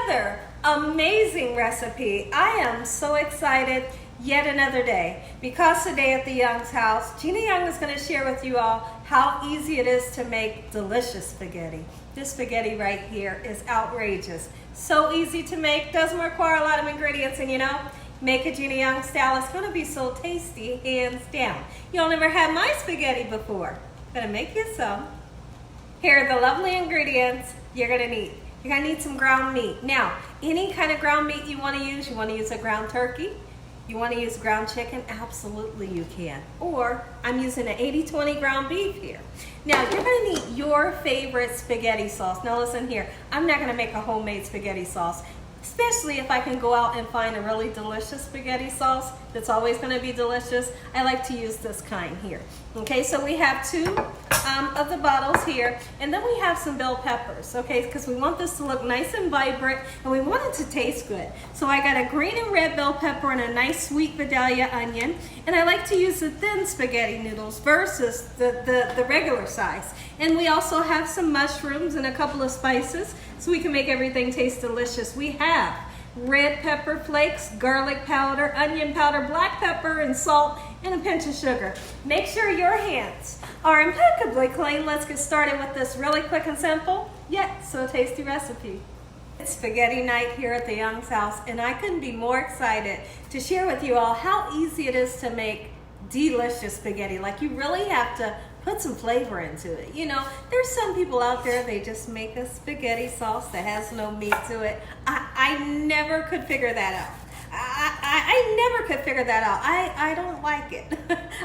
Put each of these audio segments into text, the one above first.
another amazing recipe. I am so excited yet another day because today at the Young's house, Gina Young is going to share with you all how easy it is to make delicious spaghetti. This spaghetti right here is outrageous. So easy to make, doesn't require a lot of ingredients, and you know, make it Gina Young style. It's going to be so tasty, hands down. Y'all never had my spaghetti before. Gonna make you some. Here are the lovely ingredients you're gonna need. You're gonna need some ground meat. Now, any kind of ground meat you wanna use a ground turkey, you wanna use ground chicken, absolutely you can. Or I'm using an 80-20 ground beef here. Now, you're gonna need your favorite spaghetti sauce. Now listen here, I'm not gonna make a homemade spaghetti sauce, especially if I can go out and find a really delicious spaghetti sauce that's always going to be delicious. I like to use this kind here. Okay, so we have two of the bottles here, and then we have some bell peppers, okay, because we want this to look nice and vibrant, and we want it to taste good. So I got a green and red bell pepper and a nice sweet Vidalia onion, and I like to use the thin spaghetti noodles versus the regular size. And we also have some mushrooms and a couple of spices so we can make everything taste delicious. We have red pepper flakes, garlic powder, onion powder, black pepper, and salt, and a pinch of sugar. Make sure your hands are impeccably clean. Let's get started with this really quick and simple, yet so tasty recipe. It's spaghetti night here at the Young's house, and I couldn't be more excited to share with you all how easy it is to make delicious spaghetti. Like, you really have to put some flavor into it. You know, there's some people out there, they just make a spaghetti sauce that has no meat to it. I never could figure that out. I never could figure that out. I don't like it.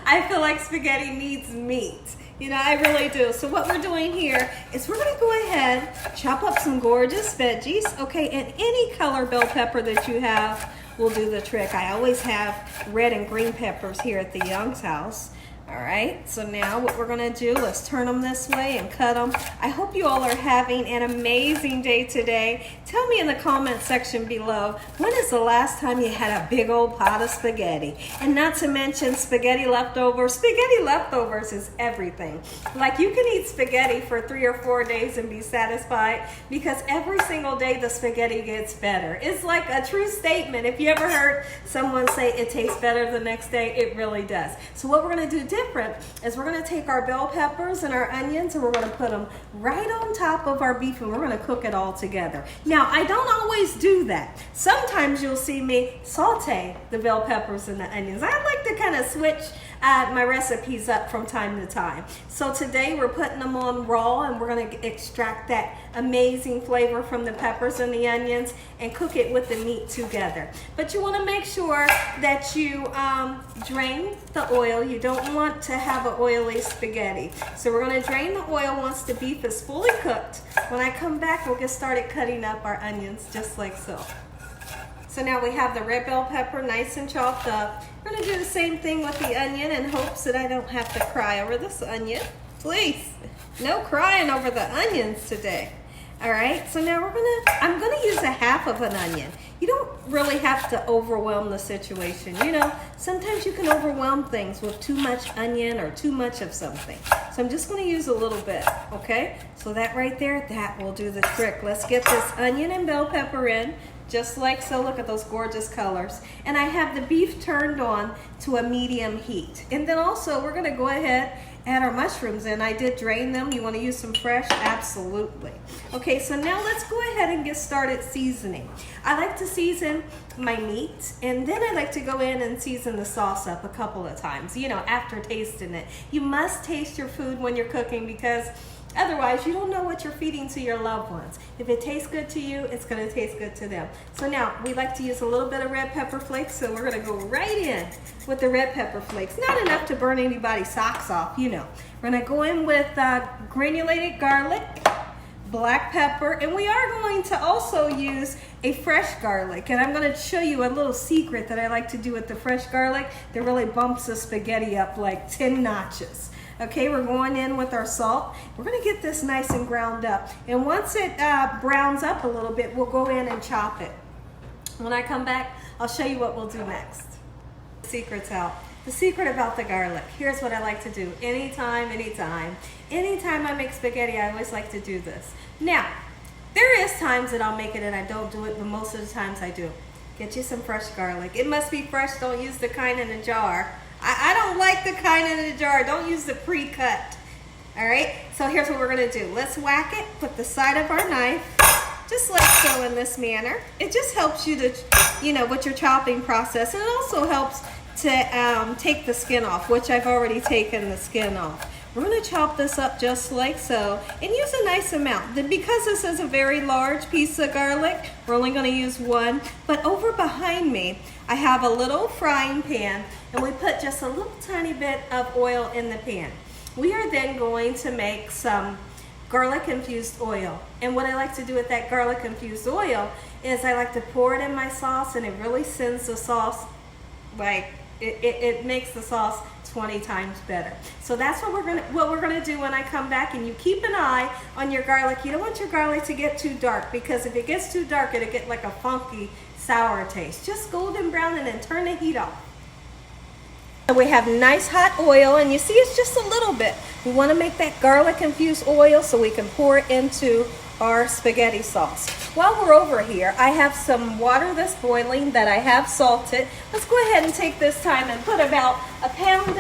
I feel like spaghetti needs meat. You know, I really do. So what we're doing here is we're going to go ahead, chop up some gorgeous veggies, okay, and any color bell pepper that you have will do the trick. I always have red and green peppers here at the Young's house. All right, so now what we're gonna do, let's turn them this way and cut them. I hope you all are having an amazing day today. Tell me in the comment section below, when is the last time you had a big old pot of spaghetti? And not to mention spaghetti leftovers. Spaghetti leftovers is everything. Like, you can eat spaghetti for 3 or 4 days and be satisfied because every single day the spaghetti gets better. It's like a true statement. If you ever heard someone say it tastes better the next day, it really does. So what we're gonna do different is we're going to take our bell peppers and our onions and we're going to put them right on top of our beef, and we're going to cook it all together. Now, I don't always do that. Sometimes you'll see me saute the bell peppers and the onions. I like to kind of switch my recipes up from time to time. So today we're putting them on raw, and we're going to extract that amazing flavor from the peppers and the onions and cook it with the meat together. But you want to make sure that you drain the oil. You don't want to have an oily spaghetti. So we're going to drain the oil once the beef is fully cooked. When I come back, we'll get started cutting up our onions just like so. So now we have the red bell pepper nice and chopped up. We're going to do the same thing with the onion in hopes that I don't have to cry over this onion. Please, no crying over the onions today. All right, so now I'm gonna use a half of an onion. You don't really have to overwhelm the situation. You know, sometimes you can overwhelm things with too much onion or too much of something. So I'm just gonna use a little bit, okay? So that right there, that will do the trick. Let's get this onion and bell pepper in, just like so. Look at those gorgeous colors. And I have the beef turned on to a medium heat. And then also we're gonna go ahead, add our mushrooms in. I did drain them. You want to use some fresh? Absolutely. Okay, so now let's go ahead and get started seasoning. I like to season my meat, and then I like to go in and season the sauce up a couple of times, you know, after tasting it. You must taste your food when you're cooking, because otherwise you don't know what you're feeding to your loved ones. If it tastes good to you, it's going to taste good to them. So now we like to use a little bit of red pepper flakes, so we're going to go right in with the red pepper flakes. Not enough to burn anybody's socks off, you know. We're going to go in with granulated garlic, black pepper, and we are going to also use a fresh garlic. And I'm going to show you a little secret that I like to do with the fresh garlic that really bumps the spaghetti up like 10 notches. Okay, we're going in with our salt. We're gonna get this nice and ground up. And once it browns up a little bit, we'll go in and chop it. When I come back, I'll show you what we'll do next. The secret's out. The secret about the garlic. Here's what I like to do. Anytime I make spaghetti, I always like to do this. Now, There is times that I'll make it and I don't do it, but most of the times I do. Get you some fresh garlic. It must be fresh. Don't use the kind in a jar. I don't like the kind in a jar. Don't use the pre-cut. All right, so here's what we're gonna do. Let's whack it, put the side of our knife, just like so in this manner. It just helps you to, with your chopping process. And it also helps to take the skin off, which I've already taken the skin off. We're gonna chop this up just like so and use a nice amount. Then because this is a very large piece of garlic, we're only gonna use one. But over behind me, I have a little frying pan and we put just a little tiny bit of oil in the pan. We are then going to make some garlic infused oil. And what I like to do with that garlic infused oil is I like to pour it in my sauce, and it really sends the sauce, like, it makes the sauce 20 times better. So that's what we're gonna do when I come back. And you keep an eye on your garlic. You don't want your garlic to get too dark, because if it gets too dark, it'll get like a funky sour taste. Just golden brown and then turn the heat off. We have nice hot oil, and you see it's just a little bit. We want to make that garlic infused oil so we can pour it into our spaghetti sauce. While we're over here, I have some water that's boiling that I have salted. Let's go ahead and take this time and put about 1.5 pounds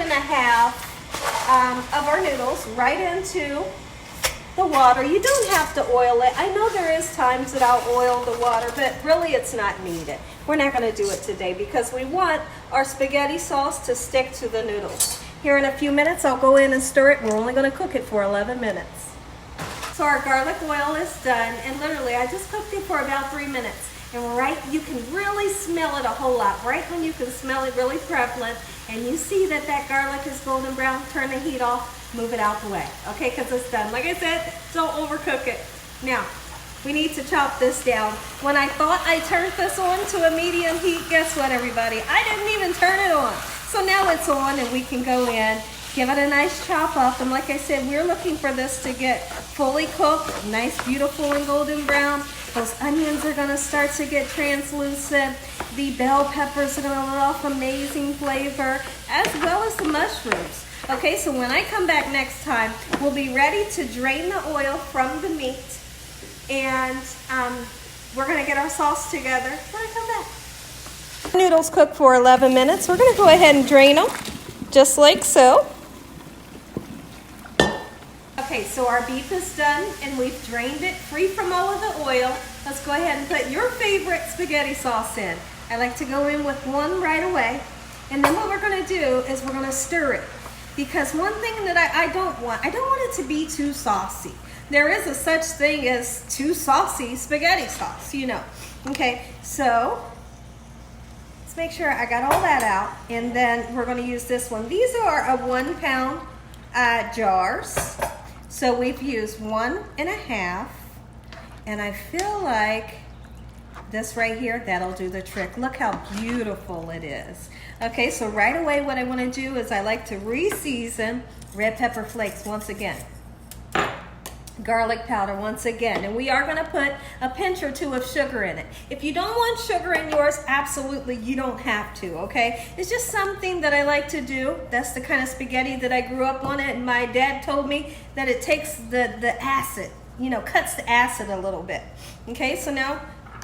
of our noodles right into the water. You don't have to oil it. I know there is times that I'll oil the water, but really it's not needed. We're not going to do it today because we want our spaghetti sauce to stick to the noodles. Here in a few minutes, I'll go in and stir it. We're only going to cook it for 11 minutes. So our garlic oil is done, and literally I just cooked it for about 3 minutes. And you can really smell it a whole lot. Right when you can smell it really prevalent, and you see that garlic is golden brown, turn the heat off, move it out the way, okay, because it's done. Like I said, don't overcook it. Now, we need to chop this down. When I thought I turned this on to a medium heat, guess what, everybody? I didn't even turn it on. So now it's on, and we can go in, give it a nice chop up. And like I said, we're looking for this to get fully cooked, nice, beautiful, and golden brown. Those onions are gonna start to get translucent. The bell peppers are gonna let off amazing flavor, as well as the mushrooms. Okay, so when I come back next time, we'll be ready to drain the oil from the meat, and we're gonna get our sauce together when I come back. Noodles cook for 11 minutes. We're gonna go ahead and drain them, just like so. Okay, so our beef is done, and we've drained it free from all of the oil. Let's go ahead and put your favorite spaghetti sauce in. I like to go in with one right away, and then what we're gonna do is we're gonna stir it. Because one thing that I don't want it to be too saucy. There is a such thing as too saucy spaghetti sauce, Okay, so let's make sure I got all that out, and then we're gonna use this one. These are 1 pound jars. So we've used 1.5, and I feel like this right here, that'll do the trick. Look how beautiful it is. Okay, so right away what I want to do is I like to re-season red pepper flakes once again. Garlic powder once again, and we are going to put a pinch or two of sugar in it. If you don't want sugar in yours, absolutely you don't have to, okay? It's just something that I like to do. That's the kind of spaghetti that I grew up on, and my dad told me that it takes the acid, cuts the acid a little bit. Okay, so now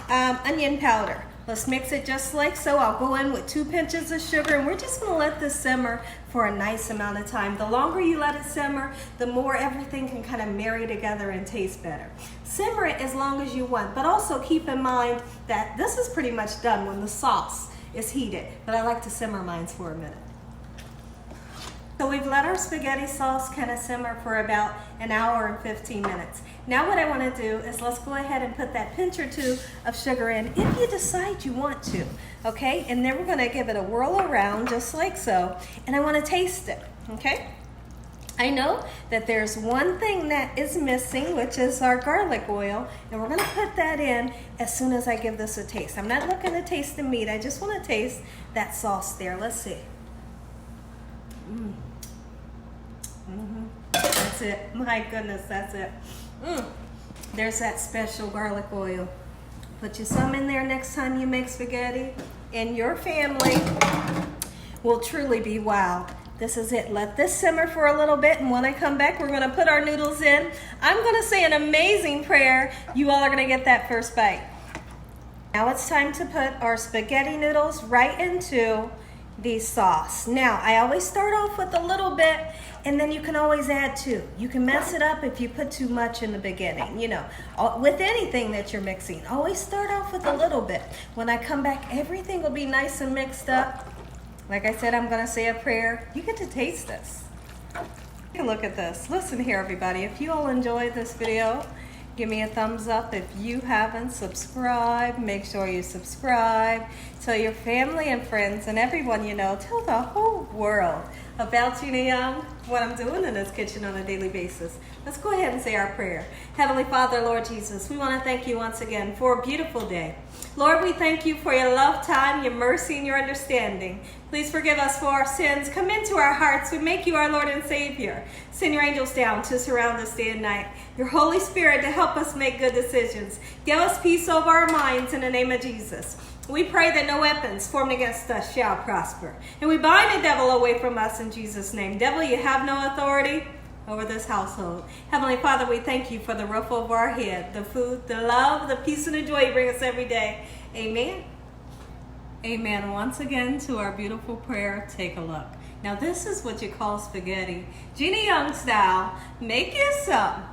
onion powder. Let's mix it just like so. I'll go in with 2 pinches of sugar, and we're just gonna let this simmer for a nice amount of time. The longer you let it simmer, the more everything can kind of marry together and taste better. Simmer it as long as you want, but also keep in mind that this is pretty much done when the sauce is heated, but I like to simmer mine for a minute. So we've let our spaghetti sauce kind of simmer for about 1 hour and 15 minutes. Now what I want to do is let's go ahead and put that pinch or two of sugar in if you decide you want to, okay? And then we're going to give it a whirl around just like so, and I want to taste it, okay? I know that there's one thing that is missing, which is our garlic oil, and we're going to put that in as soon as I give this a taste. I'm not looking to taste the meat. I just want to taste that sauce there. Let's see. That's it. My goodness, that's it. There's that special garlic oil. Put you some in there next time you make spaghetti, and your family will truly be wowed This is it. Let this simmer for a little bit, and when I come back, we're gonna put our noodles in. I'm gonna say an amazing prayer. You all are gonna get that first bite. Now it's time to put our spaghetti noodles right into the sauce. Now, I always start off with a little bit, and then you can always add to. You can mess it up if you put too much in the beginning. You know, with anything that you're mixing, always start off with a little bit. When I come back, everything will be nice and mixed up. Like I said, I'm gonna say a prayer. You get to taste this. Take a look at this. Listen here, everybody. If you all enjoyed this video, give me a thumbs up. If you haven't subscribed, make sure you subscribe. Tell your family and friends and everyone you know. Tell the whole world about Gina Young, what I'm doing in this kitchen on a daily basis. Let's go ahead and say our prayer. Heavenly Father, Lord Jesus, we want to thank you once again for a beautiful day. Lord, we thank you for your love, time, your mercy, and your understanding. Please forgive us for our sins. Come into our hearts. We make you our Lord and Savior. Send your angels down to surround us day and night. Your Holy Spirit to help us make good decisions. Give us peace over our minds in the name of Jesus. We pray that no weapons formed against us shall prosper. And we bind the devil away from us in Jesus' name. Devil, you have no authority over this household. Heavenly Father, we thank you for the roof over our head, the food, the love, the peace, and the joy you bring us every day. Amen. Amen. Once again to our beautiful prayer, take a look. Now this is what you call spaghetti. Gina Young style. Make you some.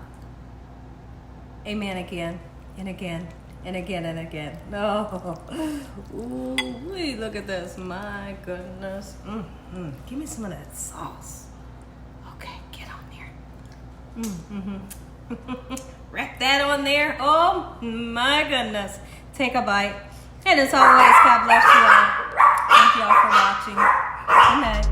Amen again and again and again and again. No. Ooh, look at this. My goodness. Give me some of that sauce. Okay, get on there. Wrap that on there. Oh my goodness. Take a bite. And as always, God bless you all. Thank you all for watching. Good night.